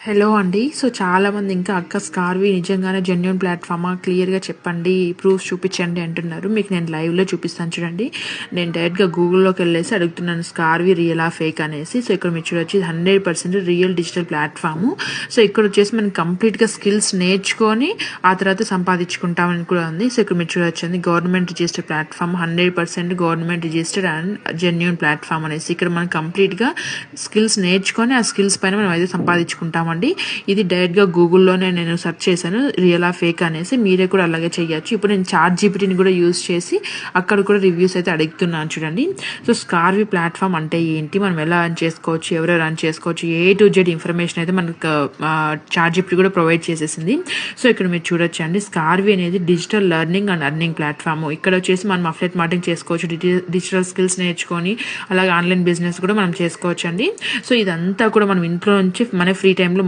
Hello అండి. So, చాలామంది ఇంకా అక్క స్కార్వి నిజంగానే జెన్యూన్ ప్లాట్‌ఫామా? క్లియర్‌గా చెప్పండి. ప్రూఫ్స్ చూపిచ్చండి అంటున్నారు. మీకు నేను లైవ్‌లో చూపిస్తాను చూడండి. నేను డైరెక్ట్‌గా గూగుల్‌లోకెళ్ళేసి అడుగుతున్నాను స్కార్వి రియలా? ఫేక్ అనేసి. సో, ఇక్కడ మీరు చూడొచ్చు ఇది 100% రియల్ డిజిటల్ ప్లాట్‌ఫాము. సో, ఇక్కడొచ్చేసి మనం కంప్లీట్‌గా స్కిల్స్ నేర్చుకొని ఆ తర్వాత సంపాదించుకుంటామని కూడా ఉంది. సో, ఇక్కడ మీరు చూడొచ్చండి government registered platform 100% government registered and genuine platform అనేసి. ఇక్కడ మనం కంప్లీట్‌గా స్కిల్స్ నేర్చుకొని ఆ స్కిల్స్ పైన మనం అయితే సంపాదించుకుంటామండి. ఇది డైరెక్ట్గా గూగుల్లోనే నేను సెర్చ్ చేశాను రియలా ఫేక్ అనేసి. మీరే కూడా అలాగే చేయొచ్చు. ఇప్పుడు నేను చాట్ జీపీటీని కూడా యూజ్ చేసి అక్కడ కూడా రివ్యూస్ అయితే అడుగుతున్నాను చూడండి. సో, స్కార్వి ప్లాట్‌ఫామ్ అంటే ఏంటి, మనం ఎలా రన్ చేసుకోవచ్చు, ఎవరు రన్ చేసుకోవచ్చు, ఏ టు జెడ్ ఇన్ఫర్మేషన్ అయితే మనకు చాట్ జీపీటీ కూడా ప్రొవైడ్ చేసేసింది. సో, ఇక్కడ మీరు చూడొచ్చు అండి స్కార్వి అనేది digital learning and earning platform. ఇక్కడ వచ్చేసి మనం అఫిలియేట్ మార్కెటింగ్ చేసుకోవచ్చు, డిజిటల్ స్కిల్స్ నేర్చుకొని అలాగే ఆన్లైన్ బిజినెస్ కూడా మనం చేసుకోవచ్చు అండి. సో, ఇదంతా కూడా మనం ఇంట్లో నుంచి మన ఫ్రీ టైంలో